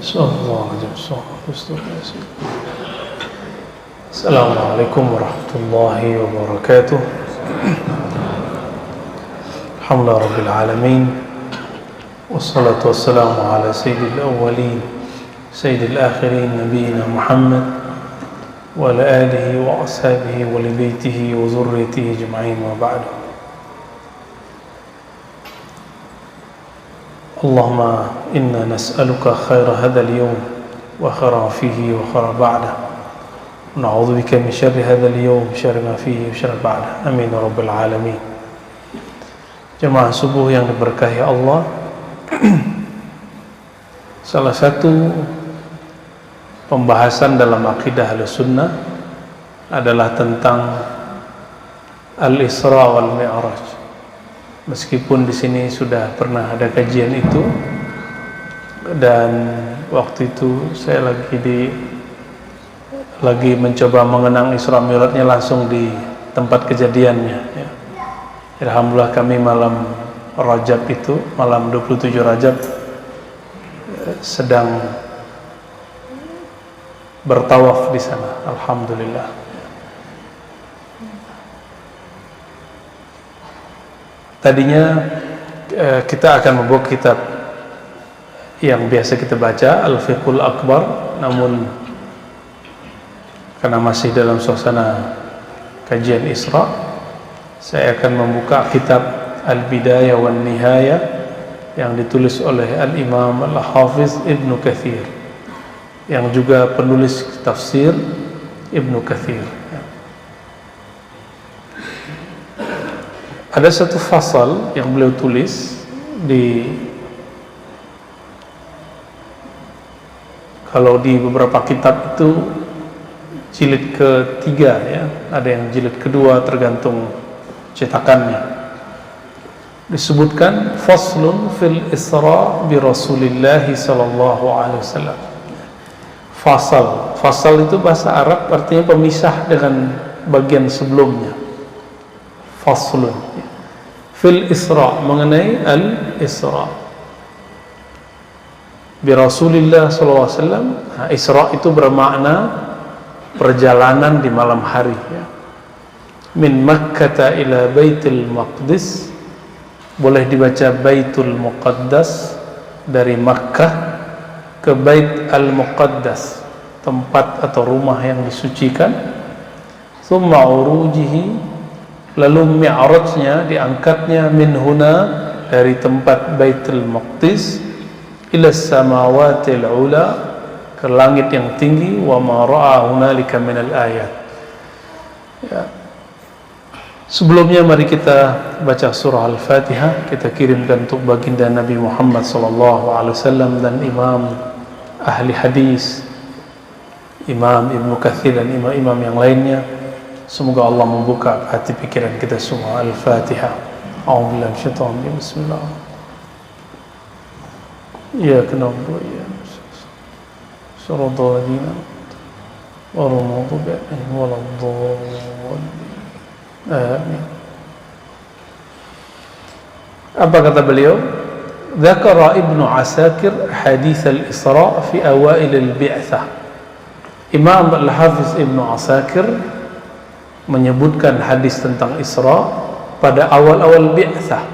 Assalamualaikum warahmatullahi wabarakatuh. Alhamdulillah rabbil alamin. Wassalatu wassalamu ala sayyidil awwalin sayyidil akhirin nabiyina Muhammad wa ala alihi wa ashabihi wa li baitihi wa zurriyyatihi ajma'in wa ba'du. Allahumma inna nas'aluka khaira hadzal yawm wa khaira fihi wa khaira ba'dah. Na'udzu bika min syarri hadzal yawm, syarri ma fihi wa syarri ba'dah. Amin ya rabbal alamin. Jemaah subuh yang diberkahi Allah, salah satu pembahasan dalam akidah Ahlussunnah adalah tentang Al-Isra wal Mi'raj. Meskipun di sini sudah pernah ada kajian itu, dan waktu itu saya lagi mencoba mengenang Isra Mi'rajnya langsung di tempat kejadiannya, ya. Alhamdulillah kami malam Rajab itu, malam 27 Rajab, sedang bertawaf di sana. Alhamdulillah. Tadinya kita akan membawa kitab yang biasa kita baca, Al-Fiqhul Akbar, namun karena masih dalam suasana kajian Isra, saya akan membuka kitab Al-Bidayah wan Nihayah yang ditulis oleh Al-Imam Al-Hafiz Ibnu Katsir, yang juga penulis tafsir Ibnu Katsir. Ada satu fasal yang beliau tulis kalau di beberapa kitab itu jilid ketiga, ya, ada yang jilid kedua tergantung cetakannya. Disebutkan faslun fil Isra bi Rasulillah sallallahu alaihi wasallam. Fasal itu bahasa Arab artinya pemisah dengan bagian sebelumnya. Faslun fil Isra, mengenai Al-Isra bi Rasulillah sallallahu alaihi wasallam. Isra itu bermakna perjalanan di malam hari, ya. Min Makkah ila Baitul Maqdis, boleh dibaca Baitul Muqaddas, dari Makkah ke Bait Al-Muqaddas, tempat atau rumah yang disucikan. Thumma urujihi, lalu mi'rajnya, diangkatnya, min huna, dari tempat Baitul Maqdis, ila samawatil ula, ke langit yang tinggi, wa ma ra'a hunalika minal ayat, ya. Sebelumnya mari kita baca surah Al-Fatihah. Kita kirimkan untuk baginda Nabi Muhammad SAW dan imam ahli hadis, Imam Ibnu Katsir dan imam-imam yang lainnya. Semoga Allah membuka hati pikiran kita semua. Al-Fatihah. A'udzubillahi minasyaitonir rajim. Bismillah. Iyyaka na'budu wa iyyaka nasta'in. Shiratal ladzina ghairil maghdubi 'alaihim waladdallin. Amin. Apa kata beliau? Dzakara Ibnu Asakir hadits al-Isra fi awail al-bi'tsah. Imam Al-Hafiz Ibnu Asakir menyebutkan hadis tentang Isra pada awal-awal bi'tsah.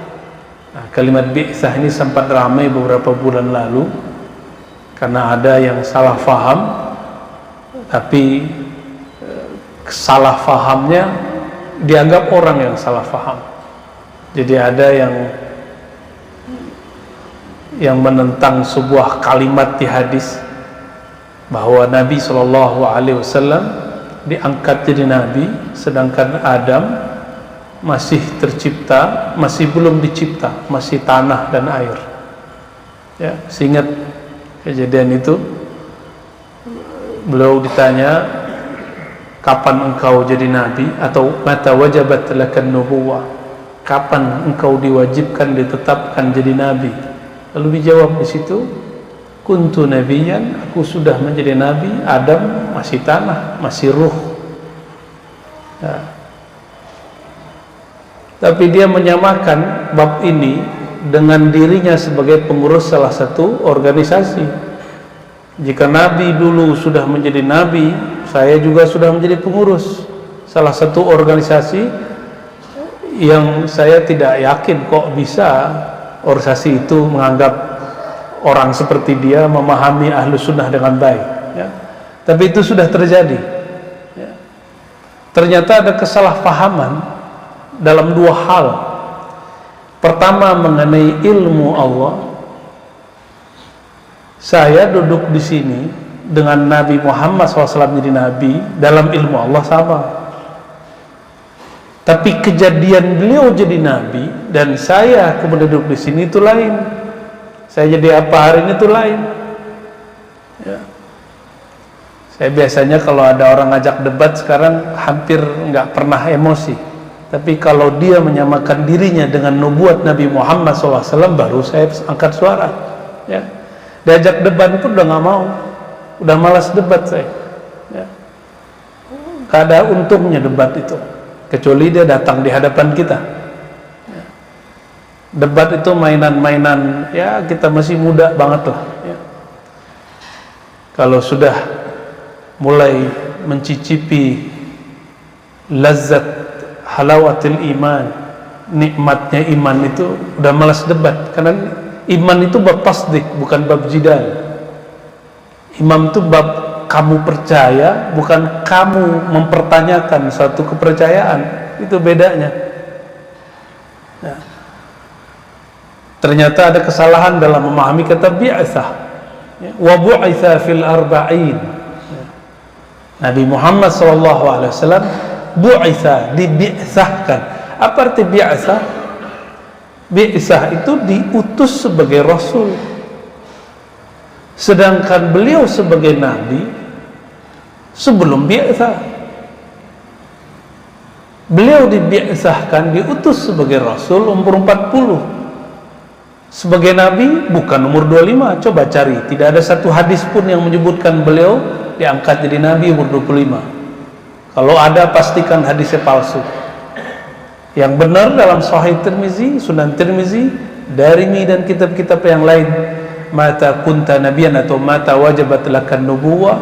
Kalimat bi'tsah ini sempat ramai beberapa bulan lalu karena ada yang salah faham, tapi salah fahamnya dianggap orang yang salah faham. Jadi ada yang menentang sebuah kalimat di hadis bahwa Nabi SAW diangkat jadi Nabi, sedangkan Adam masih tercipta, masih belum dicipta, masih tanah dan air, ya. Seingat kejadian itu, beliau ditanya, kapan engkau jadi nabi, atau mata wajabat lakan nubuwah, kapan engkau diwajibkan, ditetapkan jadi nabi? Lalu dijawab di situ, kuntu nabiyan, aku sudah menjadi nabi, Adam masih tanah, masih ruh, ya. Tapi dia menyamakan bab ini dengan dirinya sebagai pengurus salah satu organisasi. Jika Nabi dulu sudah menjadi Nabi, saya juga sudah menjadi pengurus salah satu organisasi yang saya tidak yakin kok bisa organisasi itu menganggap orang seperti dia memahami Ahlus Sunnah dengan baik, ya. Tapi itu sudah terjadi, ya. Ternyata ada kesalahpahaman dalam dua hal. Pertama, mengenai ilmu Allah. Saya duduk di sini dengan Nabi Muhammad SAW jadi Nabi, dalam ilmu Allah sama. Tapi kejadian beliau jadi Nabi dan saya kemudian duduk di sini itu lain. Saya jadi apa hari ini itu lain, ya. Saya biasanya kalau ada orang ngajak debat sekarang hampir nggak pernah emosi. Tapi kalau dia menyamakan dirinya dengan nubuat Nabi Muhammad SAW, baru saya angkat suara, ya. Diajak debat pun udah nggak mau, udah malas debat saya, ya. Gak ada untungnya debat itu, kecuali dia datang di hadapan kita, ya. Debat itu mainan-mainan, ya kita masih muda banget lah, ya. Kalau sudah mulai mencicipi lazat halawatil iman, nikmatnya iman itu udah malas debat. Karena iman itu bab tasdik, bukan bab jidal. Imam itu bab kamu percaya, bukan kamu mempertanyakan suatu kepercayaan. Itu bedanya, ya. Ternyata ada kesalahan dalam memahami kata bi'atsah, ya. Wa bu'itsa fil arba'in, ya. Nabi Muhammad SAW bu'itsa, dibi'tsahkan. Apa arti bi'tsah? Bi'tsah itu diutus sebagai Rasul. Sedangkan beliau sebagai Nabi sebelum bi'tsah. Beliau dibi'tsahkan, diutus sebagai Rasul umur 40. Sebagai Nabi bukan umur 25. Coba cari, tidak ada satu hadis pun yang menyebutkan beliau diangkat jadi Nabi umur 25. Kalau ada, pastikan hadisnya palsu. Yang benar dalam Sahih Tirmizi, Sunan Tirmizi, Darimi dan kitab-kitab yang lain, mata kunta nabiyan atau mata wajabat lakan nubuwah,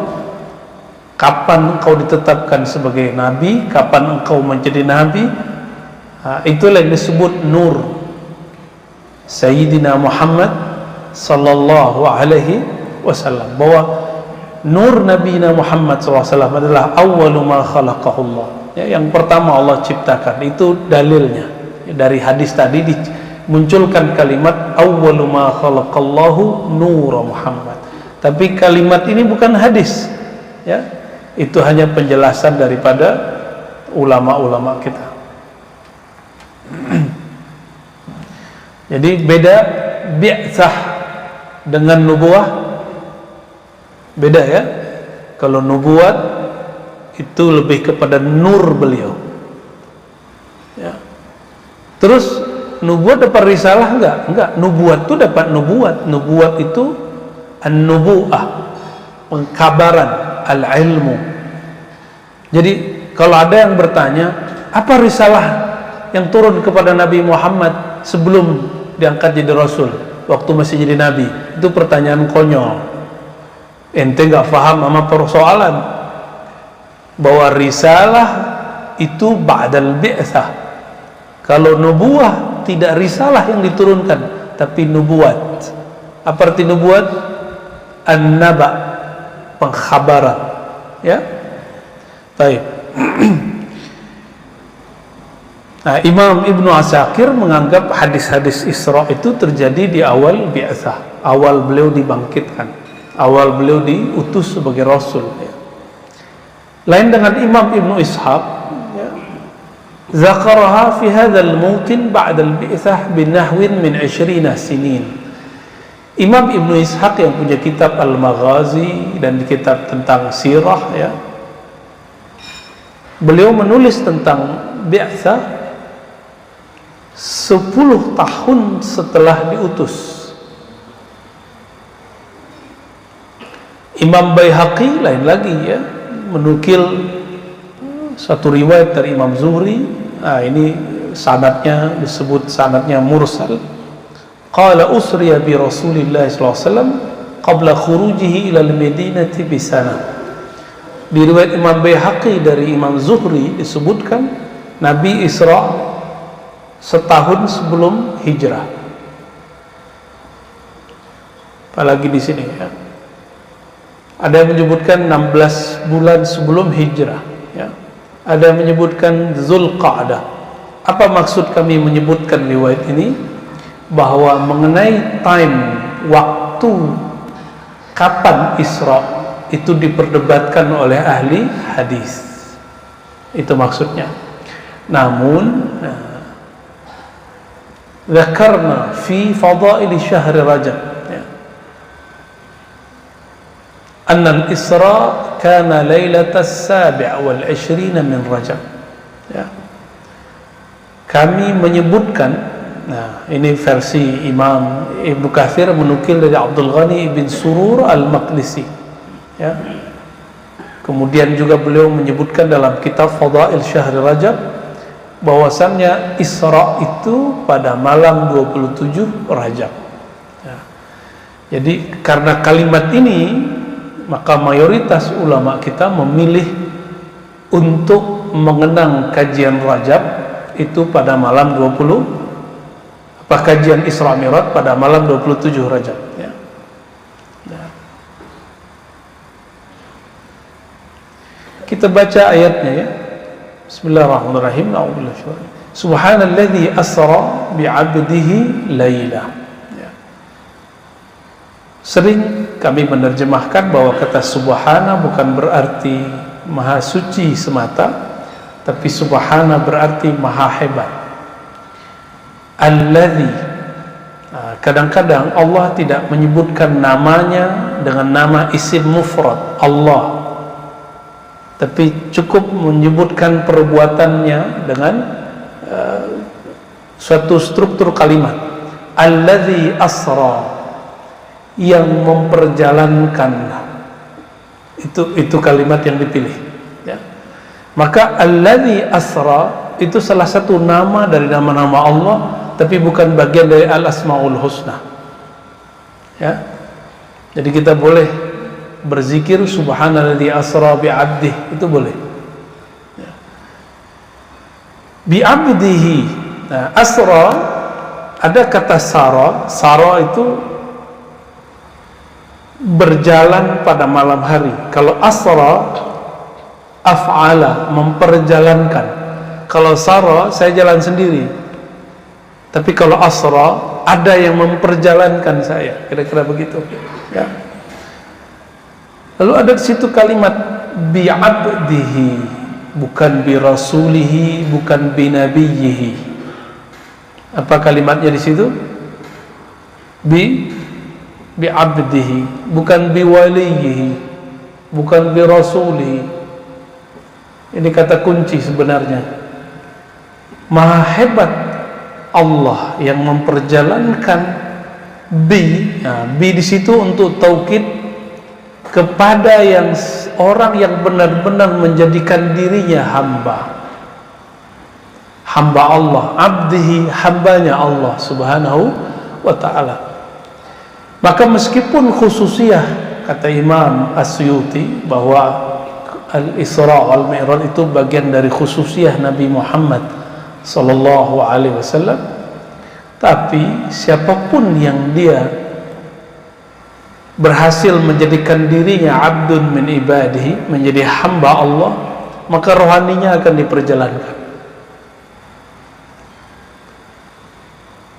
kapan engkau ditetapkan sebagai nabi, kapan engkau menjadi nabi, itulah yang disebut nur Sayyidina Muhammad sallallahu alaihi wasallam, bahwa nur Nabi Muhammad SAW adalah awwalu ma khalaqahullah, ya, yang pertama Allah ciptakan. Itu dalilnya, ya, dari hadis tadi dimunculkan kalimat awwalu ma khalaqallahu nur Muhammad. Tapi kalimat ini bukan hadis, ya, itu hanya penjelasan daripada ulama-ulama kita. Jadi beda bi'tsah dengan nubuah, beda, ya. Kalau nubuat itu lebih kepada nur beliau, ya. Terus nubuat dapat risalah enggak? Nubuat itu dapat nubuat. Nubuat itu an-nubu'ah, pengkabaran, al-ilmu. Jadi kalau ada yang bertanya, apa risalah yang turun kepada Nabi Muhammad sebelum diangkat jadi Rasul, waktu masih jadi Nabi? Itu pertanyaan konyol. Ente nggak paham sama persoalan bahwa risalah itu ba'dal bi'tsah. Kalau nubuah tidak risalah yang diturunkan, tapi nubuat. Apa arti nubuat? An-naba, pengkhabaran, ya. Baik. Nah, Imam Ibnu Asakir menganggap hadis-hadis Isra itu terjadi di awal bi'tsah, awal beliau dibangkitkan, awal beliau diutus sebagai Rasul, ya. Lain dengan Imam Ibnu Ishaq, ya, zakaraha fi hadzal mawtin ba'da al-bi'tsah binahwin min 20 sinin. Imam Ibnu Ishaq yang punya kitab Al-Maghazi dan kitab tentang sirah, ya, beliau menulis tentang bi'tsah 10 tahun setelah diutus. Imam Baihaqi lain lagi, ya, menukil satu riwayat dari Imam Zuhri. Nah, ini sanadnya disebut sanadnya mursal. Qala usriya bi Rasulillah sallallahu alaihi wasallam qabla khurujihi ila al-Madinati bisana. Di riwayat Imam Baihaqi dari Imam Zuhri disebutkan Nabi Isra setahun sebelum hijrah. Apalagi di sini ya. Ada yang menyebutkan 16 bulan sebelum hijrah ya. Ada yang menyebutkan Zulqa'dah. Apa maksud kami menyebutkan riwayat ini? Bahwa mengenai waktu kapan Isra itu diperdebatkan oleh ahli hadis. Itu maksudnya. Namun dzakarna fi fadail syahr Rajab ya. Anna al-Isra kana lailatas sabi' wal 20 min Rajab ya. Kami menyebutkan, nah ini versi Imam Ibnu Katsir menukil dari Abdul Ghani bin Surur al-Maqdisi ya. Kemudian juga beliau menyebutkan dalam kitab Fadail Syahr Rajab bahwasannya Isra itu pada malam 27 Rajab ya. Jadi karena kalimat ini maka mayoritas ulama kita memilih untuk mengenang kajian Rajab itu pada malam 20 kajian Isra Mi'raj pada malam 27 Rajab ya. Kita baca ayatnya ya. Bismillahirrahmanirrahim. Subhanalladzi asra bi'abdihi laila ya. Sering kami menerjemahkan bahwa kata subhana bukan berarti maha suci semata, tapi subhana berarti maha hebat. Alladzi, kadang-kadang Allah tidak menyebutkan namanya dengan nama isim mufrad Allah, tapi cukup menyebutkan perbuatannya dengan suatu struktur kalimat. Alladzi asra, yang memperjalankan. Itu kalimat yang dipilih ya. Maka alladzi asra itu salah satu nama dari nama-nama Allah, tapi bukan bagian dari al-asmaul husna ya. Jadi kita boleh berzikir subhanalladzi asra bi'abdihi, itu boleh ya. Bi'abdihi. Nah, asra ada kata sara itu berjalan pada malam hari. Kalau asra af'ala, memperjalankan. Kalau sara saya jalan sendiri. Tapi kalau asra ada yang memperjalankan saya, kira-kira begitu ya. Lalu ada di situ kalimat bi'abdihi, bukan bi rasulihi, bukan bi nabiyhi. Apa kalimatnya di situ? Bi'abdihi, bukan bi waliyihi, bukan bi rasulihi. Ini kata kunci sebenarnya. Maha hebat Allah yang memperjalankan bi. Nah, bi di situ untuk taukid kepada orang yang benar-benar menjadikan dirinya hamba Allah, abdihi, hambanya Allah subhanahu wa ta'ala. Maka meskipun khususiyah, kata Imam As-Suyuti bahwa Al-Isra wal-Mi'raj itu bagian dari khususiyah Nabi Muhammad sallallahu alaihi wasallam, tapi siapapun yang dia berhasil menjadikan dirinya abdun min ibadihi, menjadi hamba Allah, maka rohaninya akan diperjalankan.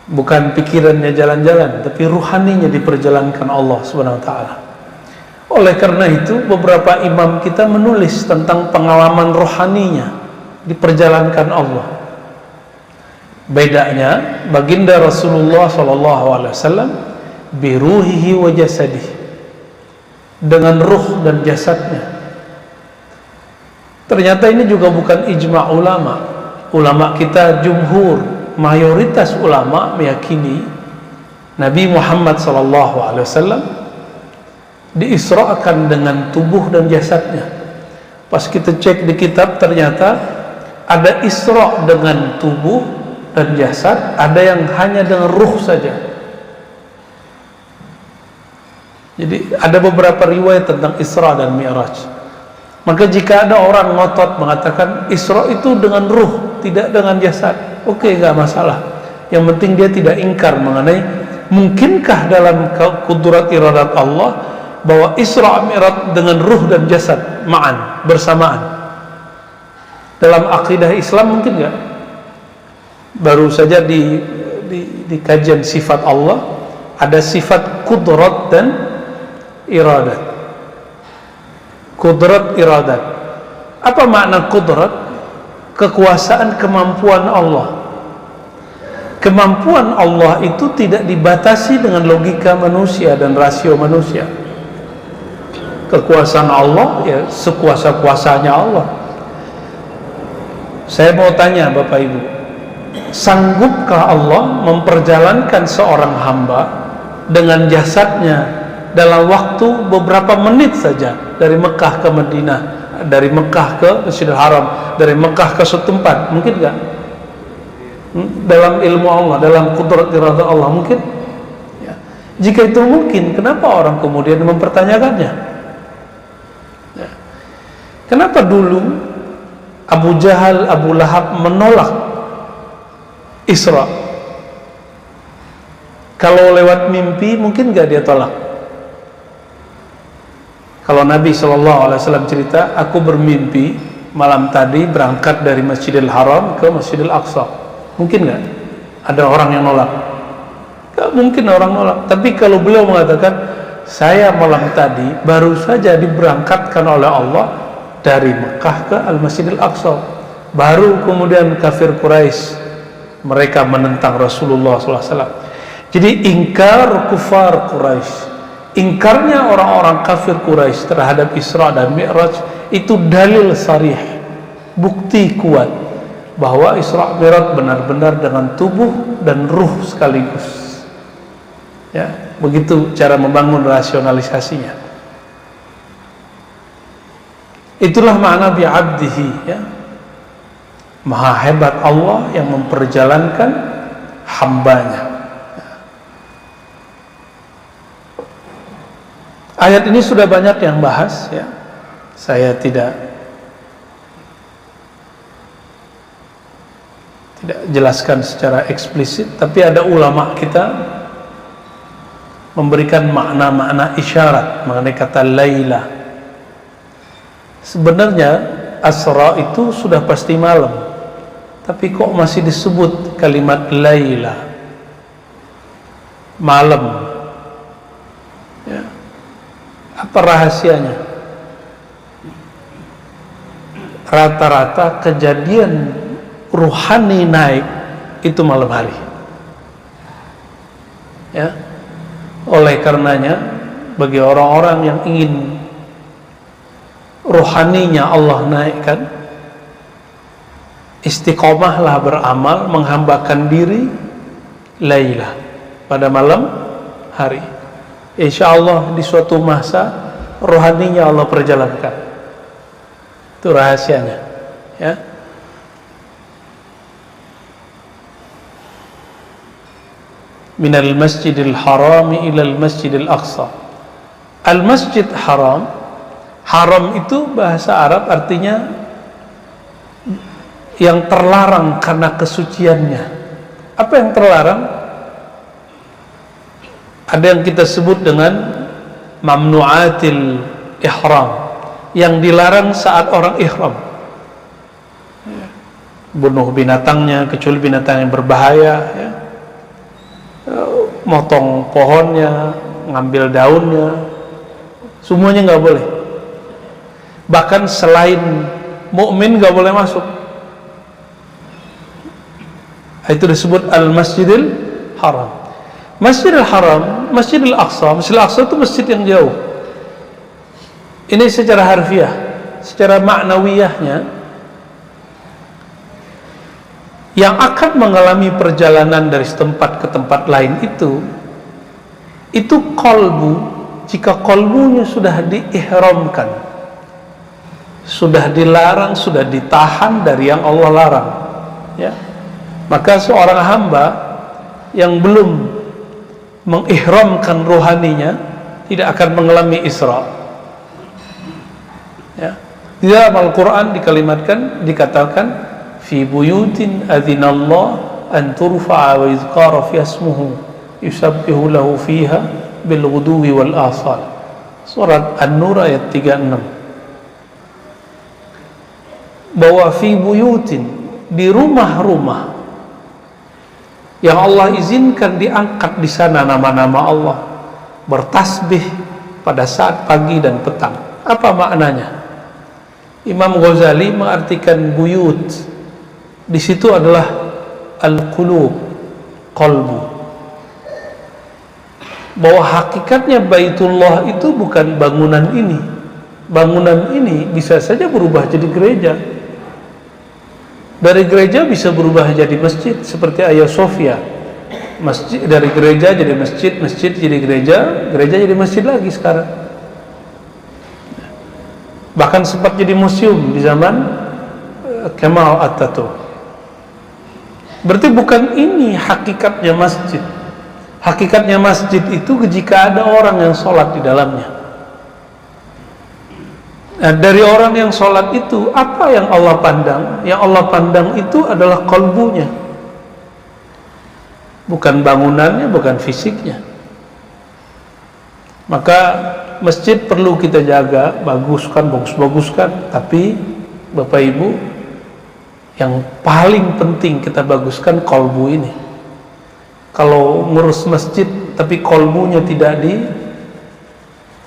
Bukan pikirannya jalan-jalan, tapi ruhaninya diperjalankan Allah Subhanahu wa ta'ala. Oleh karena itu beberapa imam kita menulis tentang pengalaman rohaninya diperjalankan Allah. Bedanya baginda Rasulullah SAW biruhihi wa jasadihi, dengan ruh dan jasadnya. Ternyata ini juga bukan ijma' ulama. Ulama kita jumhur, mayoritas ulama meyakini Nabi Muhammad SAW diisra'kan dengan tubuh dan jasadnya. Pas kita cek di kitab, ternyata ada isra' dengan tubuh dan jasad, ada yang hanya dengan ruh saja. Jadi ada beberapa riwayat tentang Isra dan Mi'raj. Maka jika ada orang ngotot mengatakan Isra itu dengan ruh, tidak dengan jasad, oke, nggak masalah. Yang penting dia tidak ingkar mengenai mungkinkah dalam kudrat iradat Allah bahwa Isra Mi'raj dengan ruh dan jasad ma'an, bersamaan. Dalam akidah Islam mungkin nggak? Baru saja di kajian sifat Allah ada sifat kudrat dan iradat. Kudrat iradat. Apa makna kudrat? Kekuasaan, kemampuan Allah. Kemampuan Allah itu tidak dibatasi dengan logika manusia dan rasio manusia. Kekuasaan Allah ya sekuasa-kuasanya Allah. Saya mau tanya Bapak Ibu, sanggupkah Allah memperjalankan seorang hamba dengan jasadnya dalam waktu beberapa menit saja dari Mekah ke Madinah, dari Mekah ke Masjidil Haram, dari Mekah ke suatu tempat? Mungkin nggak? Dalam ilmu Allah, dalam kudrat iradah Allah mungkin? Ya. Jika itu mungkin, kenapa orang kemudian mempertanyakannya? Ya. Kenapa dulu Abu Jahal, Abu Lahab menolak Isra? Kalau lewat mimpi mungkin nggak dia tolak. Kalau Nabi SAW cerita, aku bermimpi malam tadi berangkat dari Masjidil Haram ke Masjidil Aqsa, mungkin nggak ada orang yang nolak? Nggak mungkin orang nolak. Tapi kalau beliau mengatakan saya malam tadi baru saja diberangkatkan oleh Allah dari Mekah ke Al-Masjidil Aqsa, baru kemudian kafir Quraisy mereka menentang Rasulullah SAW. Jadi ingkar kufar Quraisy, ingkarnya orang-orang kafir Quraisy terhadap Isra dan Mi'raj itu dalil sarih, bukti kuat bahwa Isra Mi'raj benar-benar dengan tubuh dan ruh sekaligus. Ya, begitu cara membangun rasionalisasinya. Itulah makna bi'abdihi, ya. Maha hebat Allah yang memperjalankan hambanya. Ayat ini sudah banyak yang bahas, ya. Saya tidak jelaskan secara eksplisit, tapi ada ulama kita memberikan makna-makna isyarat mengenai kata Laila. Sebenarnya Asra itu sudah pasti malam, tapi kok masih disebut kalimat Laila, malam, ya. Apa rahasianya? Rata-rata kejadian ruhani naik itu malam hari, ya. Oleh karenanya bagi orang-orang yang ingin rohaninya Allah naikkan, istiqomahlah beramal, menghambakan diri Lailah pada malam hari. Insya Allah di suatu masa rohaninya Allah perjalankan. Itu rahasianya, ya. Minal masjidil harami ilal masjidil aqsa. Al masjid haram, haram itu bahasa Arab artinya yang terlarang karena kesuciannya. Apa yang terlarang? Ada yang kita sebut dengan mamnu'atil ihram, yang dilarang saat orang ihram. Bunuh binatangnya kecuali binatang yang berbahaya, ya. Motong pohonnya, ngambil daunnya, semuanya nggak boleh. Bahkan selain mukmin nggak boleh masuk. Itu disebut al-masjidil haram. Masjidil haram, masjidil aqsa. Masjidil aqsa itu masjid yang jauh. Ini secara harfiah, secara maknawiyahnya, yang akan mengalami perjalanan dari tempat ke tempat lain itu qalbu, jika qalbunya sudah diihramkan, sudah dilarang, sudah ditahan dari yang Allah larang, ya. Maka seorang hamba yang belum mengihramkan rohaninya tidak akan mengalami Isra. Ya. Di dalam Al-Quran dikatakan fi buyutin adzinallah an turfa'a wa yuzkara fi ismuhu yusabbihu lahu fiha bil ghuduwi wal asal. Surat An-Nur ayat 36. Bahwa fi buyutin, di rumah-rumah yang Allah izinkan diangkat di sana nama-nama Allah, bertasbih pada saat pagi dan petang. Apa maknanya? Imam Ghazali mengartikan buyut di situ adalah al-qulub, qalbu. Bahwa hakikatnya Baitullah itu bukan bangunan ini. Bangunan ini bisa saja berubah jadi gereja. Dari gereja bisa berubah jadi masjid seperti Hagia Sophia. Masjid dari gereja jadi masjid, masjid jadi gereja, gereja jadi masjid lagi sekarang. Bahkan sempat jadi museum di zaman Kemal Atatürk. Berarti bukan ini hakikatnya masjid. Hakikatnya masjid itu jika ada orang yang sholat di dalamnya. Nah, dari orang yang sholat itu, apa yang Allah pandang? Yang Allah pandang itu adalah qalbunya, bukan bangunannya, bukan fisiknya. Maka masjid perlu kita jaga, baguskan, bagus-baguskan. Tapi Bapak Ibu, yang paling penting kita baguskan qalbu ini. Kalau ngurus masjid tapi qalbunya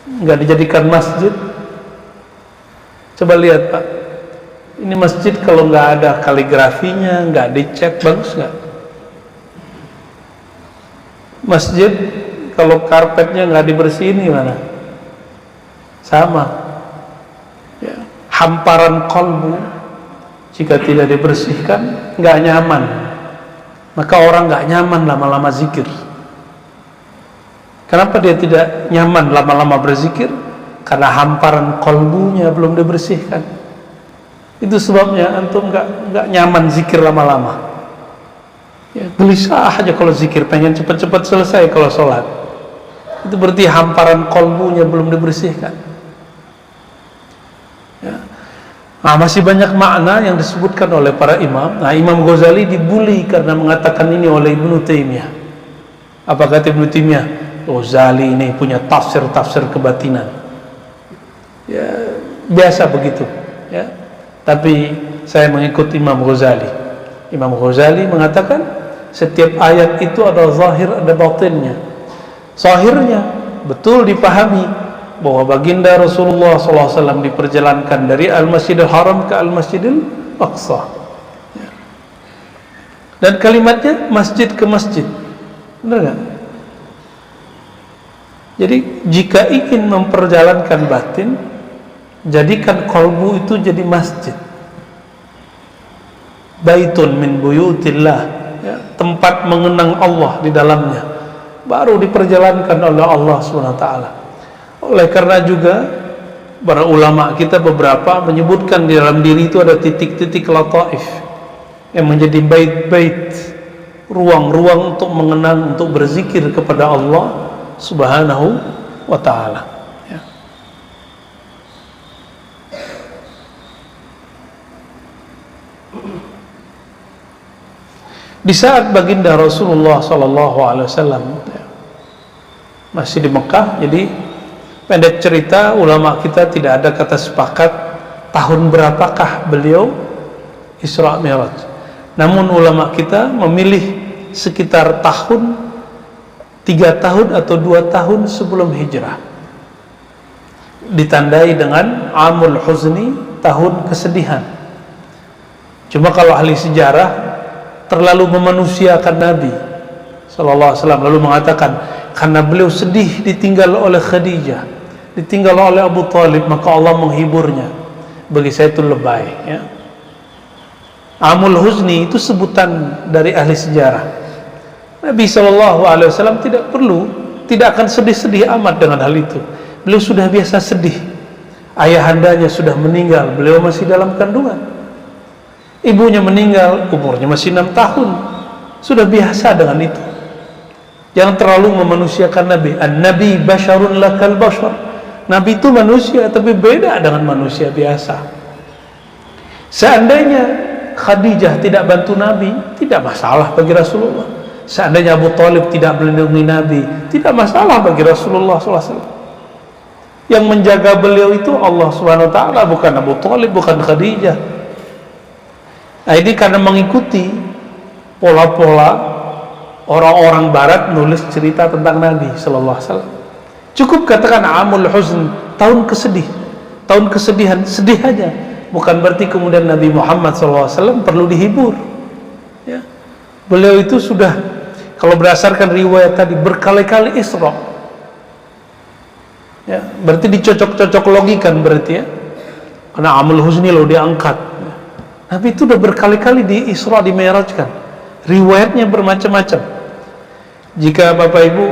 nggak dijadikan masjid, coba lihat Pak, ini masjid kalau nggak ada kaligrafinya, nggak dicek, bagus nggak? Masjid kalau karpetnya nggak dibersihin gimana? Sama ya. Hamparan qalbu jika tidak dibersihkan nggak nyaman, maka orang nggak nyaman lama-lama zikir. Kenapa dia tidak nyaman lama-lama berzikir? Karena hamparan qalbunya belum dibersihkan. Itu sebabnya antum nggak nyaman zikir lama-lama. Ya, gelisah aja kalau zikir, pengen cepat-cepat selesai kalau sholat. Itu berarti hamparan qalbunya belum dibersihkan. Ya. Nah, masih banyak makna yang disebutkan oleh para imam. Nah, Imam Ghazali dibully karena mengatakan ini oleh Ibnu Taimiyah. Apa kata Ibnu Taimiyah? Ghazali ini punya tafsir-tafsir kebatinan. Ya, biasa begitu ya. Tapi saya mengikut Imam Ghazali. Imam Ghazali mengatakan setiap ayat itu ada zahir, ada batinnya. Zahirnya betul dipahami bahwa baginda Rasulullah SAW diperjalankan dari Al-Masjidil Haram ke Al-Masjidil Aqsa ya. Dan kalimatnya masjid ke masjid, benar gak? Jadi jika ingin memperjalankan batin, jadikan qalbu itu jadi masjid. Baitun min buyutillah ya, tempat mengenang Allah di dalamnya, baru diperjalankan oleh Allah SWT. Oleh karena juga para ulama kita beberapa menyebutkan di dalam diri itu ada titik-titik lataif yang menjadi bait-bait, ruang-ruang untuk mengenang, untuk berzikir kepada Allah Subhanahu wa ta'ala ya. Di saat baginda Rasulullah SAW ya, masih di Mekah, jadi pendek cerita, ulama kita tidak ada kata sepakat tahun berapakah beliau Isra Mi'raj. Namun ulama kita memilih sekitar tahun 3 tahun atau 2 tahun sebelum hijrah, ditandai dengan Amul Huzni, tahun kesedihan. Cuma kalau ahli sejarah terlalu memanusiakan Nabi Sallallahu Alaihi Wasallam, lalu mengatakan karena beliau sedih ditinggal oleh Khadijah, ditinggal oleh Abu Talib, maka Allah menghiburnya. Bagi saya itu lebay ya. Amul Huzni itu sebutan dari ahli sejarah. Nabi Sallallahu Alaihi Wasallam tidak akan sedih-sedih amat dengan hal itu. Beliau sudah biasa sedih. Ayahandanya sudah meninggal, beliau masih dalam kandungan. Ibunya meninggal, umurnya masih 6 tahun. Sudah biasa dengan itu. Jangan terlalu memanusiakan Nabi. An-Nabi basyarun lakal bashar. Nabi itu manusia, tapi beda dengan manusia biasa. Seandainya Khadijah tidak bantu Nabi, tidak masalah bagi Rasulullah. Seandainya Abu Thalib tidak melindungi Nabi, tidak masalah bagi Rasulullah SAW. Yang menjaga beliau itu Allah Subhanahu Wa Taala, bukan Abu Thalib, bukan Khadijah. Nah, ini karena mengikuti pola-pola orang-orang Barat nulis cerita tentang Nabi Sallallahu Alaihi Wasallam. Cukup katakan amul huzn, tahun kesedih, tahun kesedihan, sedih aja. Bukan berarti kemudian Nabi Muhammad SAW perlu dihibur. Ya. Beliau itu sudah, kalau berdasarkan riwayat tadi, berkali-kali Isra. Ya, berarti dicocok-cocok logikan berarti ya. Karena amul huzni lo diangkat. Ya. Nabi itu udah berkali-kali di Isra, di Mi'rajkan. Riwayatnya bermacam-macam. Jika Bapak Ibu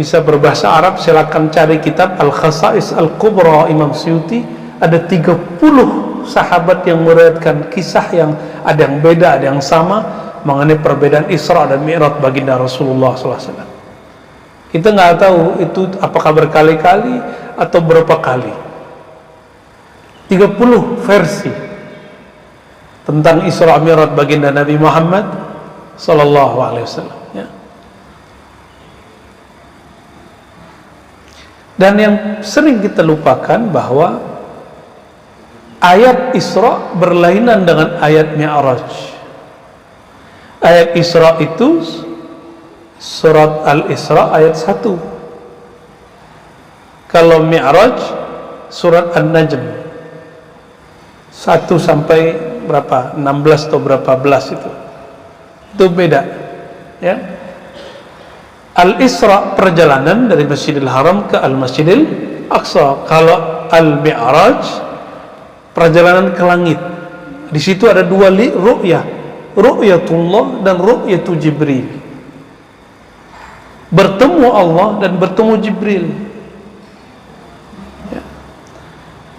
bisa berbahasa Arab, silakan cari kitab Al-Khasa'is Al-Kubra Imam Suyuti. Ada 30 sahabat yang meriwayatkan kisah yang ada yang beda, ada yang sama mengenai perbedaan Isra dan Mi'raj baginda Rasulullah SAW. Kita nggak tahu itu apakah berkali-kali atau berapa kali. 30 versi tentang Isra Mi'raj baginda Nabi Muhammad Sallallahu Alaihi Wasallam. Ya. Dan yang sering kita lupakan bahwa ayat Isra berlainan dengan ayat Mi'raj. Ayat Isra itu surat Al-Isra ayat 1. Kalau Mi'raj surat An-Najm 1 sampai berapa? 16 atau berapa belas itu. Itu beda. Ya. Al-Isra perjalanan dari Masjidil Haram ke Al-Masjidil Aqsa. Kalau Al-Mi'raj perjalanan ke langit. Di situ ada dua ru'yah, ru'yatullah dan ru'yatu Jibril. Bertemu Allah dan bertemu Jibril. Ya.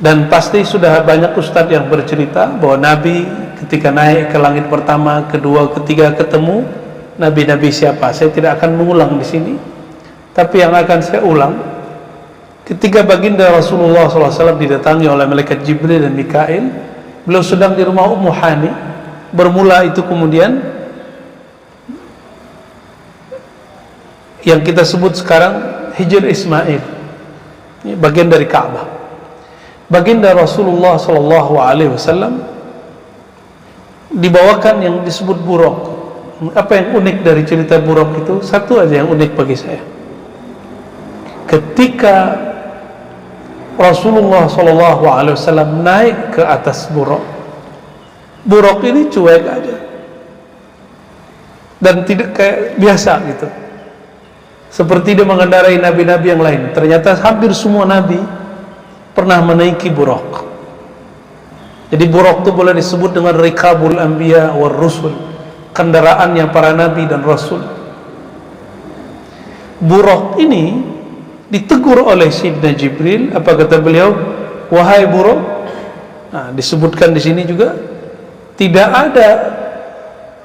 Dan pasti sudah banyak ustadz yang bercerita bahwa Nabi ketika naik ke langit pertama, kedua, ketiga ketemu Nabi-Nabi siapa. Saya tidak akan mengulang di sini, tapi yang akan saya ulang, ketika baginda Rasulullah SAW didatangi oleh malaikat Jibril dan Mikail, beliau sedang di rumah Ummu Hani. Bermula itu kemudian yang kita sebut sekarang Hijr Ismail, ini bagian dari Ka'bah. Baginda Rasulullah SAW dibawakan yang disebut buraq. Apa yang unik dari cerita buraq itu? Satu aja yang unik bagi saya. Ketika Rasulullah SAW naik ke atas buraq, buraq ini cuek aja dan tidak kayak biasa gitu, seperti dia mengendarai nabi-nabi yang lain. Ternyata hampir semua nabi pernah menaiki buraq. Jadi buraq itu boleh disebut dengan rikabul anbiya war rusul, kendaraannya para nabi dan rasul. Buraq ini ditegur oleh Sayyidina Jibril. Apa kata beliau? Wahai buraq. Nah, disebutkan di sini juga tidak ada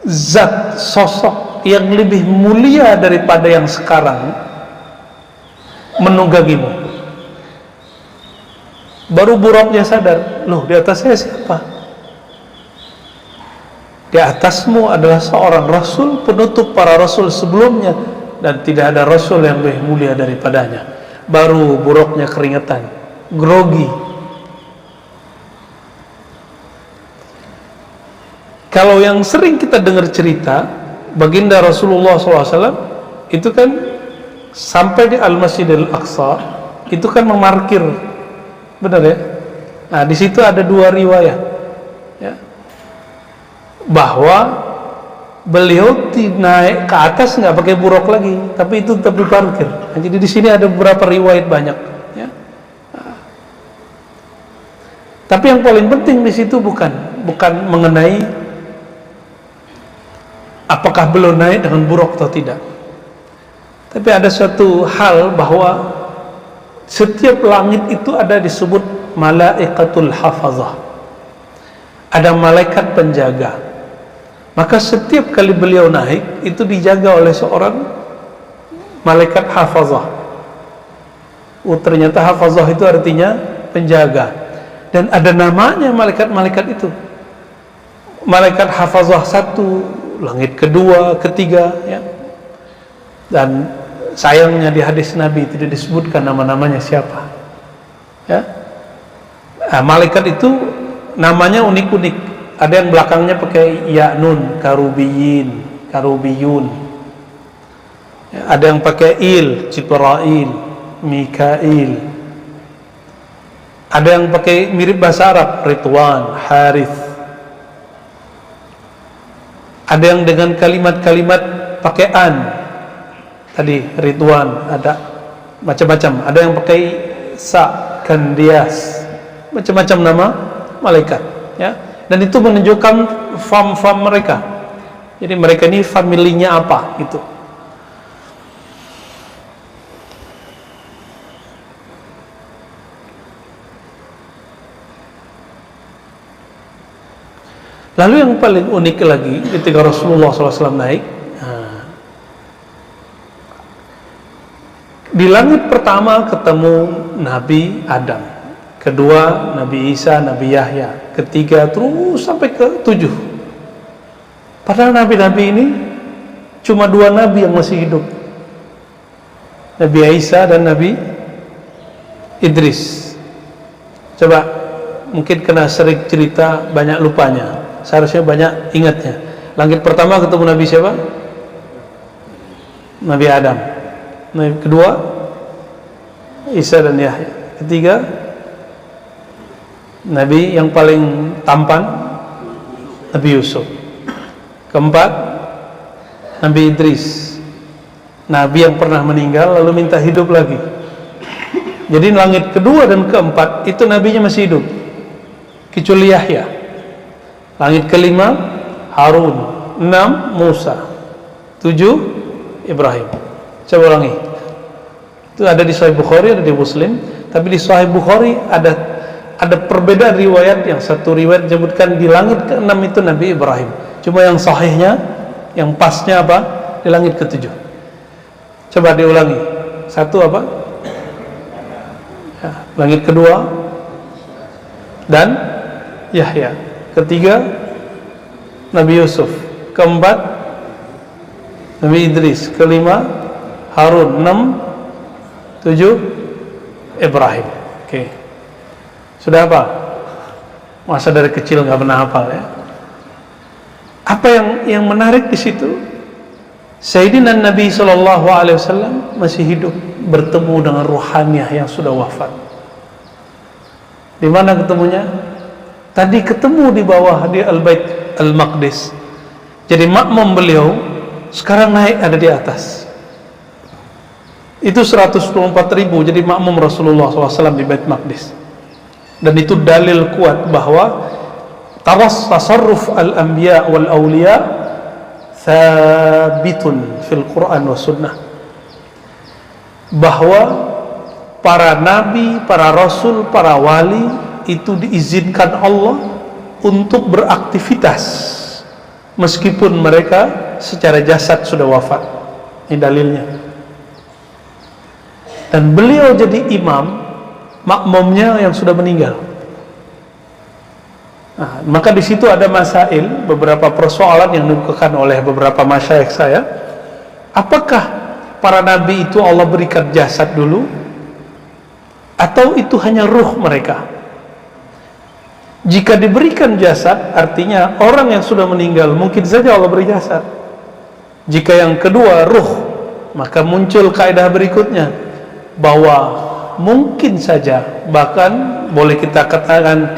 zat sosok yang lebih mulia daripada yang sekarang menunggangimu. Baru buraqnya sadar, loh, di atas saya siapa? Di atasmu adalah seorang rasul, penutup para rasul sebelumnya, dan tidak ada rasul yang lebih mulia daripadanya. Baru buraqnya keringetan, grogi. Kalau yang sering kita dengar cerita baginda Rasulullah SAW itu kan sampai di Al-Masjidil Aqsa itu kan memarkir, benar ya? Nah, di situ ada dua riwayat, ya, bahwa beliau naik ke atas nggak pakai buraq lagi, tapi itu tetap diparkir. Nah, jadi di sini ada beberapa riwayat banyak, ya. Nah, tapi yang paling penting di situ bukan mengenai apakah beliau naik dengan buraq atau tidak, tapi ada suatu hal bahwa setiap langit itu ada disebut malaikatul hafazah, ada malaikat penjaga. Maka setiap kali beliau naik itu dijaga oleh seorang malaikat hafazah. Ternyata hafazah itu artinya penjaga, dan ada namanya malaikat-malaikat itu. Malaikat hafazah 1, langit kedua, ketiga, ya. Dan sayangnya di hadis Nabi tidak disebutkan nama-namanya siapa, ya. Nah, malaikat itu namanya unik-unik. Ada yang belakangnya pakai ya nun, karubiyun. Ya, ada yang pakai il, Jibrail, Mikail. Ada yang pakai mirip bahasa Arab, Ridwan, Harith. Ada yang dengan kalimat-kalimat pakai an. Tadi Ridwan, ada macam-macam. Ada yang pakai sa, Kandias. Macam-macam nama malaikat, ya. Dan itu menunjukkan fam mereka. Jadi mereka ini familinya apa gitu. Lalu yang paling unik lagi ketika Rasulullah SAW naik, di langit pertama ketemu Nabi Adam, kedua Nabi Isa, Nabi Yahya, ketiga terus sampai ke 7. Padahal nabi-nabi ini cuma 2 nabi yang masih hidup, Nabi Isa dan Nabi Idris. Coba, mungkin kena sering cerita banyak lupanya, seharusnya banyak ingatnya. Langit pertama ketemu Nabi siapa? Nabi Adam. Nabi kedua Isa dan Yahya. Ketiga Nabi yang paling tampan Nabi Yusuf. Keempat Nabi Idris, Nabi yang pernah meninggal lalu minta hidup lagi. Jadi langit kedua dan keempat itu nabinya masih hidup, kecuali Yahya. Langit kelima Harun, 6 Musa, 7 Ibrahim. Coba ulangi. Itu ada di Sahih Bukhari, ada di Muslim. Tapi di Sahih Bukhari ada perbedaan riwayat. Yang satu riwayat menyebutkan di langit ke-6 itu Nabi Ibrahim. Cuma yang sahihnya, yang pasnya apa? Di langit ke-7. Coba diulangi. Satu apa? Ya, langit kedua dan Yahya. Ketiga Nabi Yusuf. Keempat Nabi Idris. Kelima Harun. 6, 7 Ibrahim. Oke. Sudah apa? Masa dari kecil nggak pernah hafal, ya. Apa yang menarik di situ? Sayyidina Nabi SAW masih hidup, bertemu dengan ruhaniyah yang sudah wafat. Di mana ketemunya? Tadi ketemu di bawah di Al-Bait Al-Maqdis. Jadi makmum beliau sekarang naik ada di atas. Itu 124.000 jadi makmum Rasulullah SAW di Bait Maqdis. Dan itu dalil kuat bahwa tasarruf al-anbiya wal awliya thabitun fil Quran wa sunnah. Bahwa para nabi, para rasul, para wali itu diizinkan Allah untuk beraktivitas meskipun mereka secara jasad sudah wafat. Ini dalilnya. Dan beliau jadi imam, makmumnya yang sudah meninggal. Nah, maka di situ ada masail, beberapa persoalan yang dikemukakan oleh beberapa masyayikh saya. Apakah para nabi itu Allah berikan jasad dulu, atau itu hanya ruh mereka? Jika diberikan jasad, artinya orang yang sudah meninggal mungkin saja Allah beri jasad. Jika yang kedua ruh, maka muncul kaidah berikutnya bahwa mungkin saja, bahkan boleh kita katakan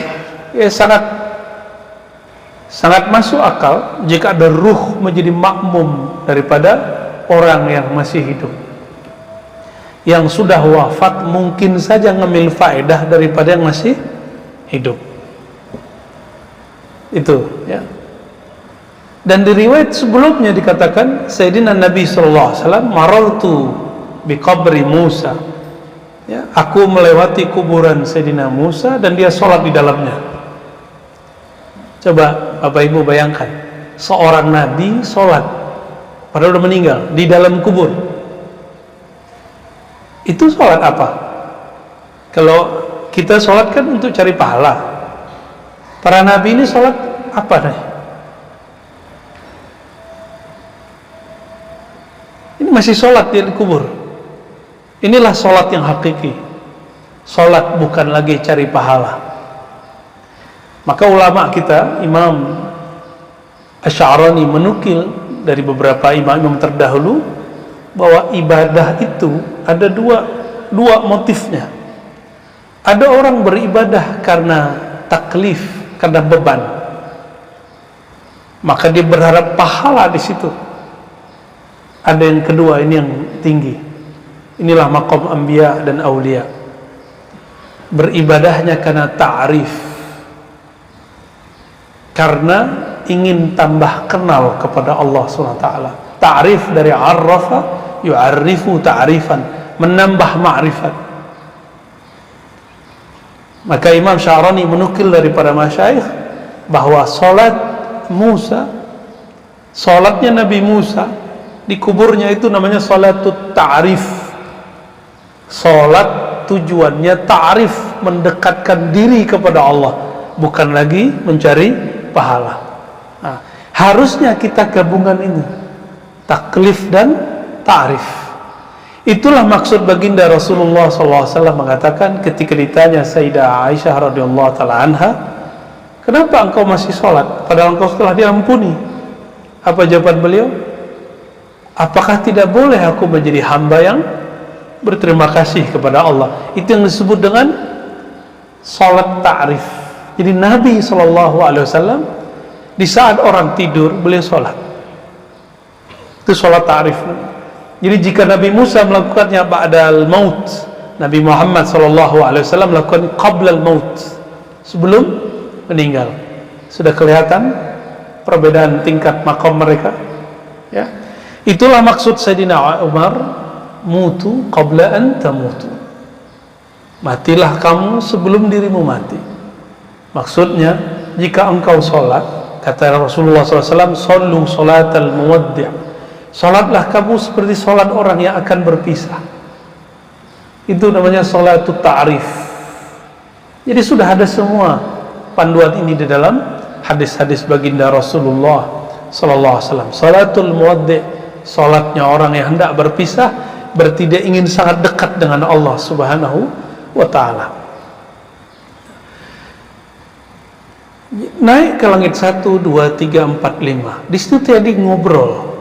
sangat masuk akal jika ada ruh menjadi makmum daripada orang yang masih hidup. Yang sudah wafat mungkin saja ngambil faedah daripada yang masih hidup. Itu, ya. Dan di riwayat sebelumnya dikatakan Sayyidina Nabi SAW marartu bi qabri Musa, ya, aku melewati kuburan Sayyidina Musa dan dia sholat di dalamnya. Coba Bapak Ibu bayangkan, seorang nabi sholat padahal udah meninggal di dalam kubur. Itu sholat apa? Kalau kita sholat kan untuk cari pahala. Para nabi ini sholat apa nih? Ini masih sholat di kubur. Inilah sholat yang hakiki. Sholat bukan lagi cari pahala. Maka ulama kita, Imam Asy'arani menukil dari beberapa imam terdahulu bahwa ibadah itu ada dua motifnya. Ada orang beribadah karena taklif, karena beban, maka dia berharap pahala di situ. Ada yang kedua, ini yang tinggi. Inilah maqam anbiya dan aulia. Beribadahnya karena ta'rif, karena ingin tambah kenal kepada Allah SWT. Ta'rif dari arrafa yu'arrifu ta'rifan, menambah ma'rifat. Maka Imam Sya'rani menukil daripada masyayikh bahwa salatnya Nabi Musa di kuburnya itu namanya salatut ta'rif. Salat tujuannya ta'rif, mendekatkan diri kepada Allah, bukan lagi mencari pahala. Nah, harusnya kita gabungan ini, taklif dan ta'rif. Itulah maksud baginda Rasulullah SAW mengatakan ketika ditanya Sayyidah Aisyah radhiyallahu taala anha, kenapa engkau masih sholat padahal engkau telah diampuni? Apa jawaban beliau? Apakah tidak boleh aku menjadi hamba yang berterima kasih kepada Allah? Itu yang disebut dengan sholat ta'rif. Jadi Nabi SAW di saat orang tidur beliau sholat. Itu sholat ta'rif. Jadi jika Nabi Musa melakukannya ba'dal maut, Nabi Muhammad SAW melakukan qablal maut, sebelum meninggal. Sudah kelihatan perbedaan tingkat maqam mereka, ya. Itulah maksud Sayyidina Umar, mutu qabla an tamutu. Matilah kamu sebelum dirimu mati. Maksudnya, jika engkau sholat, kata Rasulullah SAW, sallu salatal muwaddi', sholatlah kamu seperti sholat orang yang akan berpisah. Itu namanya sholatut ta'rif. Jadi sudah ada semua panduan ini di dalam hadis-hadis baginda Rasulullah SAW. Sholatul muwaddi', sholatnya orang yang hendak berpisah, berarti dia ingin sangat dekat dengan Allah Subhanahu wa ta'ala. Naik ke langit 1, 2, 3, 4, 5. Di situ tadi ngobrol.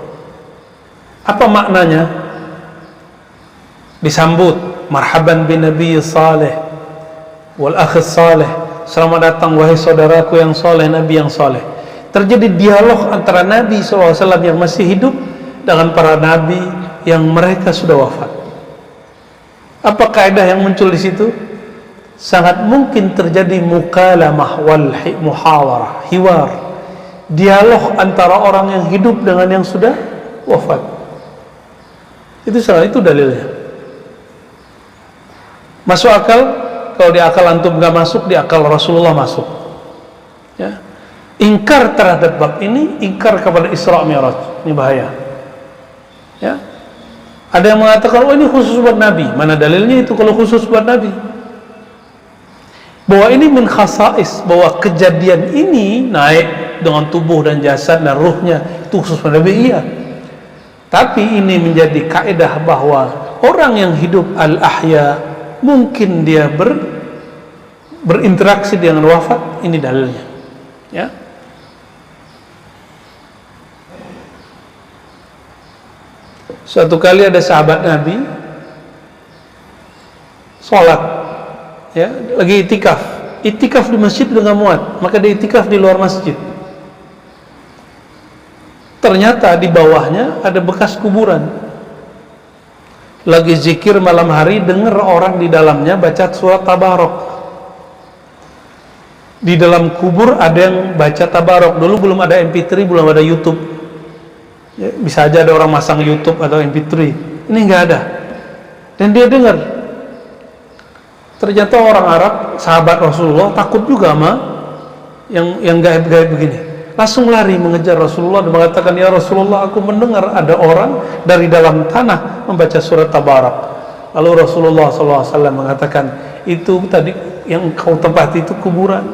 Apa maknanya? Disambut, marhaban bin nabiy salih wal akh salih. Selamat datang wahai saudaraku yang soleh, nabi yang soleh. Terjadi dialog antara Nabi SAW yang masih hidup dengan para nabi yang mereka sudah wafat. Apa kaidah yang muncul di situ? Sangat mungkin terjadi mukalamah wal muhawarah, hiwar, dialog antara orang yang hidup dengan yang sudah wafat. Itu salah, itu dalilnya. Masuk akal? Kalau di akal antum nggak masuk, di akal Rasulullah masuk. Ya. Ingkar terhadap bab ini, ingkar kepada Isra Mi'raj, ini bahaya. Ya. Ada yang mengatakan, oh ini khusus buat Nabi. Mana dalilnya itu kalau khusus buat Nabi? Bahwa ini min khasais, bahwa kejadian ini naik dengan tubuh dan jasad dan ruhnya itu khusus buat Nabi, iya. Tapi ini menjadi kaidah bahwa orang yang hidup al-ahya mungkin dia berinteraksi dengan wafat, ini dalilnya. Ya. Suatu kali ada sahabat Nabi sholat, ya, lagi itikaf di masjid dengan muat, maka dia itikaf di luar masjid. Ternyata di bawahnya ada bekas kuburan. Lagi zikir malam hari, dengar orang di dalamnya baca surat Tabarok. Di dalam kubur ada yang baca Tabarok. Dulu belum ada MP3, belum ada YouTube. Ya, bisa aja ada orang masang YouTube atau MP3. Ini nggak ada. Dan dia dengar. Ternyata orang Arab, sahabat Rasulullah, takut juga sama yang gaib-gaib begini. Langsung lari mengejar Rasulullah dan mengatakan, ya Rasulullah, aku mendengar ada orang dari dalam tanah membaca surat Tabarak. Lalu Rasulullah SAW mengatakan, itu tadi yang kau tempati itu kuburan.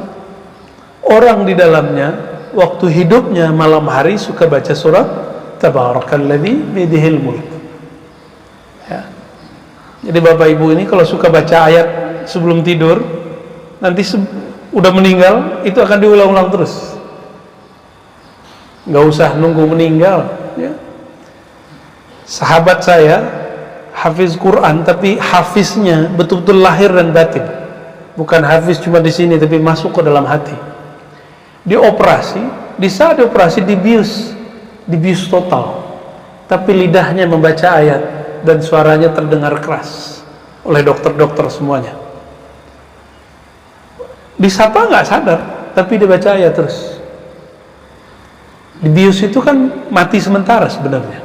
Orang di dalamnya waktu hidupnya malam hari suka baca surat Tabarakalladzi biyadihil mulk. Ya. Jadi Bapak Ibu ini kalau suka baca ayat sebelum tidur, nanti udah meninggal itu akan diulang-ulang terus. Nggak usah nunggu meninggal. Ya. Sahabat saya hafiz Quran, tapi hafiznya betul-betul lahir dan batin. Bukan hafiz cuma di sini, tapi masuk ke dalam hati. Dioperasi, di saat dioperasi dibius total. Tapi lidahnya membaca ayat dan suaranya terdengar keras oleh dokter-dokter semuanya. Disapa nggak sadar, tapi dibaca ayat terus. Dibius itu kan mati sementara sebenarnya,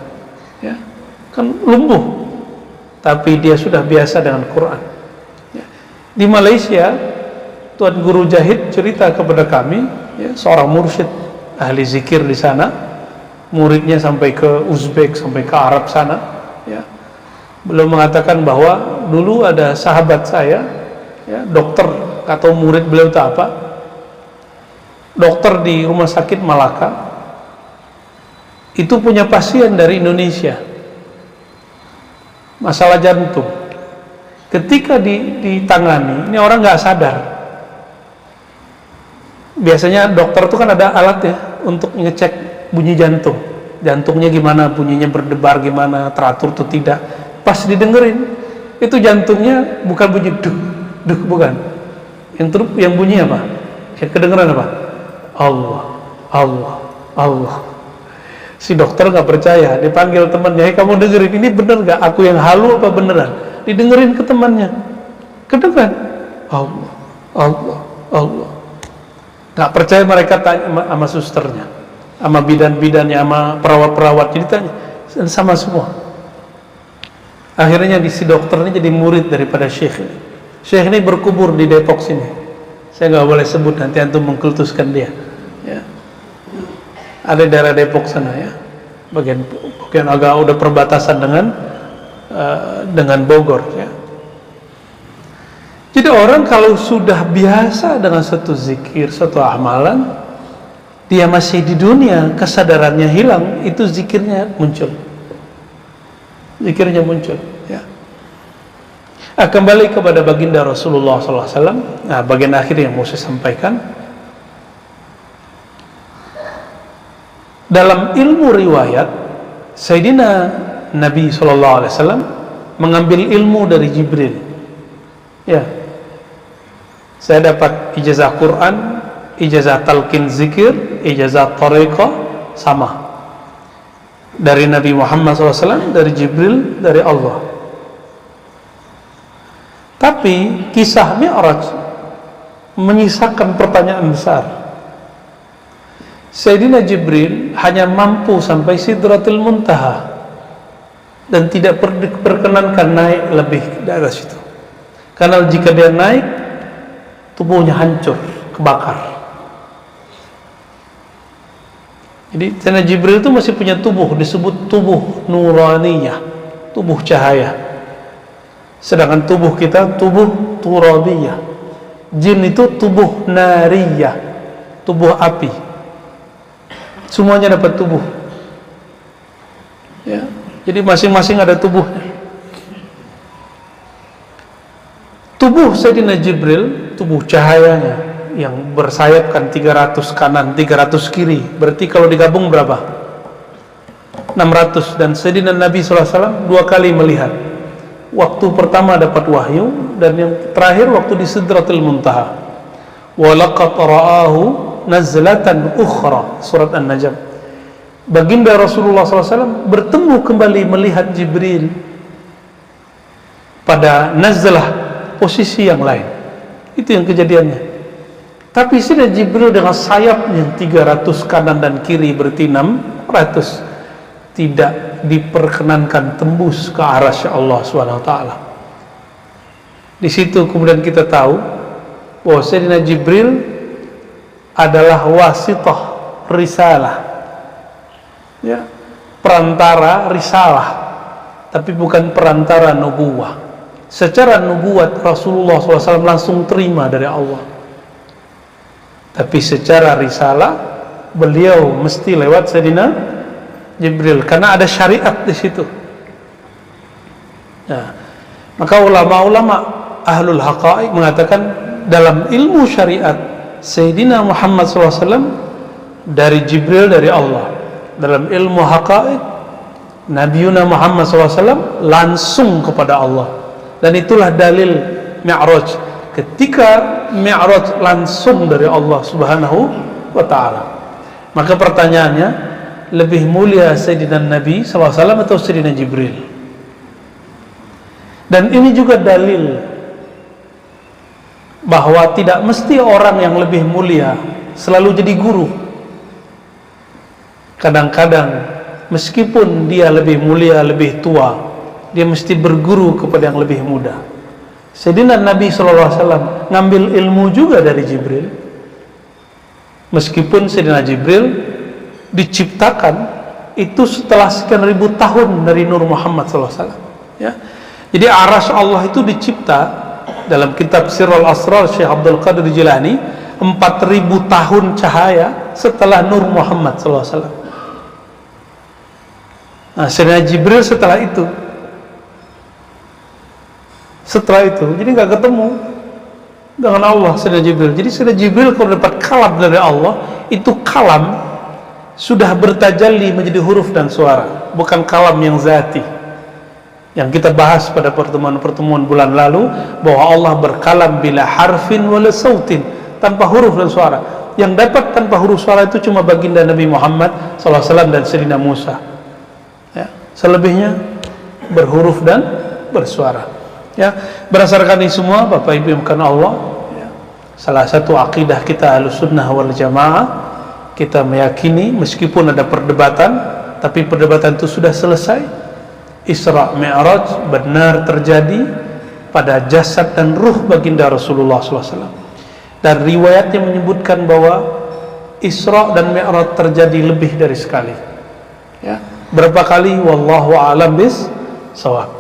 ya, kan lumpuh. Tapi dia sudah biasa dengan Quran. Ya. Di Malaysia, Tuan Guru Jahid cerita kepada kami, ya, seorang mursyid ahli zikir di sana, muridnya sampai ke Uzbek, sampai ke Arab sana. Ya. Beliau mengatakan bahwa dulu ada sahabat saya, ya, dokter atau murid beliau itu apa? Dokter di rumah sakit Malaka. Itu punya pasien dari Indonesia, masalah jantung. Ketika ditangani, ini orang nggak sadar. Biasanya dokter itu kan ada alat ya untuk ngecek bunyi jantung, jantungnya gimana, bunyinya berdebar gimana, teratur atau tidak. Pas didengerin, itu jantungnya bukan bunyi duk duk, bukan. Yang bunyi apa? Yang kedengeran apa? Allah, Allah, Allah. Si dokter nggak percaya, dipanggil temannya, kamu dengerin ini bener nggak? Aku yang halu apa beneran? Didengerin ke temannya, kedengeran Allah, Allah, Allah. Nggak percaya, mereka tanya sama susternya, sama bidan-bidannya, sama perawat-perawat, jadi tanya, sama semua. Akhirnya si dokter ini jadi murid daripada syekh ini. Syekh ini berkubur di Depok sini. Saya nggak boleh sebut, nanti antum mengkultuskan dia. Ya. Ada daerah Depok sana ya, bagian agak udah perbatasan dengan Bogor ya. Jadi orang kalau sudah biasa dengan satu zikir, satu amalan, dia masih di dunia, kesadarannya hilang, itu zikirnya muncul. Zikirnya muncul ya. Kembali kepada baginda Rasulullah SAW. Nah, bagian akhir yang mau saya sampaikan, dalam ilmu riwayat, Sayyidina Nabi SAW mengambil ilmu dari Jibril. Ya, saya dapat ijazah Quran, ijazah talqin zikir, ijazah tariqah, sama dari Nabi Muhammad SAW, dari Jibril, dari Allah. Tapi kisah Mi'raj menyisakan pertanyaan besar. Sayyidina Jibril hanya mampu sampai Sidratul Muntaha dan tidak diperkenankan naik lebih ke atas itu, karena jika dia naik tubuhnya hancur, kebakar. Jadi Sayyidina Jibril itu masih punya tubuh, disebut tubuh nuraniyah, tubuh cahaya. Sedangkan tubuh kita tubuh turabiyah. Jin itu tubuh nariyah, tubuh api. Semuanya dapat tubuh ya. Jadi masing-masing ada tubuhnya. Tubuh Sayyidina Jibril, tubuh cahayanya yang bersayapkan 300 kanan, 300 kiri, berarti kalau digabung berapa? 600. Dan Sayyidina Nabi SAW 2 kali melihat. Waktu pertama dapat wahyu, dan yang terakhir waktu di Sidratul Muntaha. Wa laqad ra'ahu nazlatan ukhra, surat An-Najm. Baginda Rasulullah SAW bertemu kembali melihat Jibril pada nazlah, posisi yang lain. Itu yang kejadiannya. Tapi sudah Jibril dengan sayapnya 300 kanan dan kiri, berarti 600, tidak diperkenankan tembus ke arasy Allah SWT. Di situ kemudian kita tahu bahwa Sayyidina Jibril adalah wasithah risalah ya, perantara risalah, tapi bukan perantara nubuwah Secara nubuat Rasulullah SAW langsung terima dari Allah, tapi secara risalah beliau mesti lewat Sayyidina Jibril, karena ada syariat di situ. Nah, maka ulama-ulama ahlul haqaiq mengatakan dalam ilmu syariat Sayyidina Muhammad SAW dari Jibril, dari Allah. Dalam ilmu haqaiq Nabiuna Muhammad SAW langsung kepada Allah, dan itulah dalil Mi'raj. Ketika Mi'raj langsung dari Allah Subhanahu wa ta'ala, maka pertanyaannya, lebih mulia Sayyidina Nabi SAW atau Sayyidina Jibril? Dan ini juga dalil bahwa tidak mesti orang yang lebih mulia selalu jadi guru. Kadang-kadang meskipun dia lebih mulia, lebih tua, dia mesti berguru kepada yang lebih muda. Sayyidina Nabi SAW ngambil ilmu juga dari Jibril, meskipun Sayyidina Jibril diciptakan itu setelah sekian ribu tahun dari Nur Muhammad SAW, ya. Jadi arsy Allah itu dicipta dalam kitab Sirrul Asrar Syekh Abdul Qadir Jilani 4000 tahun cahaya setelah Nur Muhammad SAW. Nah, Sayyidina Jibril setelah itu, jadi nggak ketemu dengan Allah Sayyidina Jibril. Jadi Sayyidina Jibril kalau dapat kalam dari Allah, itu kalam sudah bertajalli menjadi huruf dan suara, bukan kalam yang zati yang kita bahas pada pertemuan-pertemuan bulan lalu, bahwa Allah berkalam bila harfin wala sautin, tanpa huruf dan suara. Yang dapat tanpa huruf suara itu cuma baginda Nabi Muhammad SAW dan Sayyidina Musa, ya. Selebihnya berhuruf dan bersuara, ya. Berdasarkan ini semua, Bapak Ibu yang bukan Allah, ya, salah satu akidah kita Ahlussunnah wal Jamaah, kita meyakini meskipun ada perdebatan, tapi perdebatan itu sudah selesai. Isra Mi'raj benar terjadi pada jasad dan ruh baginda Rasulullah SAW. Dan riwayatnya menyebutkan bahwa Isra dan Mi'raj terjadi lebih dari sekali, ya. Berapa kali? Wallahu a'lam bis-shawab.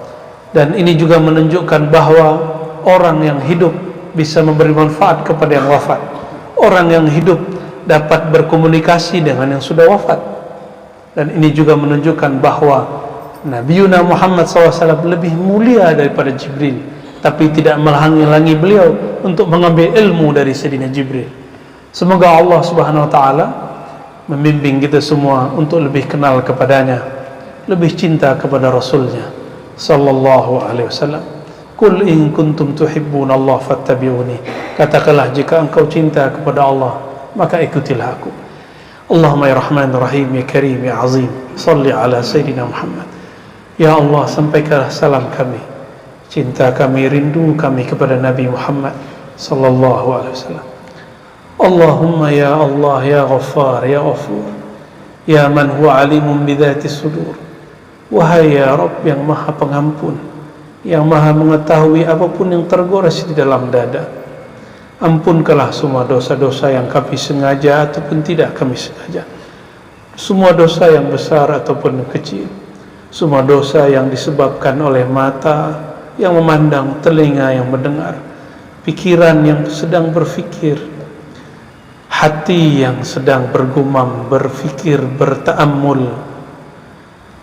Dan ini juga menunjukkan bahwa orang yang hidup bisa memberi manfaat kepada yang wafat. Orang yang hidup dapat berkomunikasi dengan yang sudah wafat. Dan ini juga menunjukkan bahwa Nabiuna Muhammad SAW lebih mulia daripada Jibril, tapi tidak menghalangi beliau untuk mengambil ilmu dari Sayyidina Jibril. Semoga Allah Subhanahu wa ta'ala membimbing kita semua untuk lebih kenal kepadanya, lebih cinta kepada Rasulnya sallallahu alaihi wasallam. Qul in kuntum tuhibbuna Allah fattabi'uni. Katakanlah, jika engkau cinta kepada Allah, maka ikutilah aku. Allahumma ya Rahman Rahim ya Karim ya Azim, salli ala Sayyidina Muhammad. Ya Allah, sampaikanlah salam kami, cinta kami, rindu kami kepada Nabi Muhammad sallallahu alaihi wasallam. Allahumma ya Allah ya Ghaffar ya Ghafur ya man huwa alimun bidhati sudur. Wahai ya Rabb yang maha pengampun, yang maha mengetahui apapun yang tergores di dalam dada, ampunkanlah semua dosa-dosa yang kami sengaja ataupun tidak kami sengaja, semua dosa yang besar ataupun kecil, semua dosa yang disebabkan oleh mata yang memandang, telinga yang mendengar, pikiran yang sedang berfikir, hati yang sedang bergumam, berfikir, berta'ammul.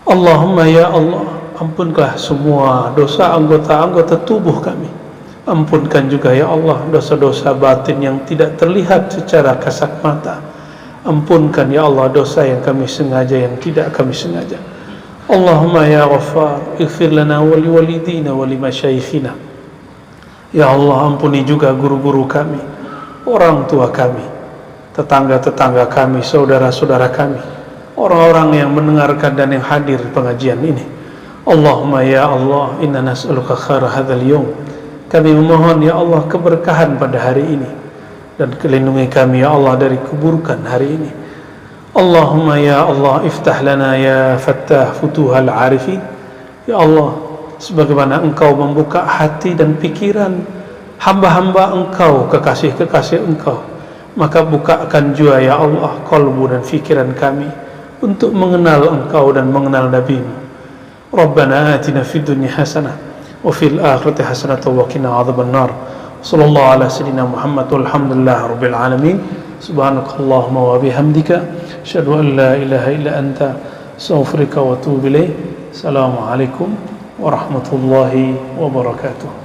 Allahumma ya Allah, ampunkanlah semua dosa anggota-anggota tubuh kami. Ampunkan juga ya Allah dosa-dosa batin yang tidak terlihat secara kasat mata. Ampunkan ya Allah dosa yang kami sengaja, yang tidak kami sengaja. Allahumma ya Ghaffar, ighfir lana wa liwalidina wa limasyayikhina. Ya Allah, ampuni juga guru-guru kami, orang tua kami, tetangga-tetangga kami, saudara-saudara kami, orang-orang yang mendengarkan dan yang hadir pengajian ini. Allahumma ya Allah, inna nas'aluka khaira hadzal yawm. Kami memohon ya Allah keberkahan pada hari ini, dan lindungi kami ya Allah dari keburukan hari ini. Allahumma ya Allah, iftah lana ya fattah futuhal arifin. Ya Allah, sebagaimana engkau membuka hati dan pikiran hamba-hamba engkau, kekasih-kekasih engkau, maka bukakan juga ya Allah qalbu dan pikiran kami untuk mengenal engkau dan mengenal Nabi-Mu. Rabbana atina fid dunya hasanah wa fil akhirati hasanatan wa qina adzabannar. Sallallahu ala sayyidina Muhammad walhamdulillahi rabbil alamin. Subhanakallahumma wa bihamdika asyhadu an la ilaha illa anta astaghfiruka wa atubu ilaik. Assalamualaikum warahmatullahi wabarakatuh.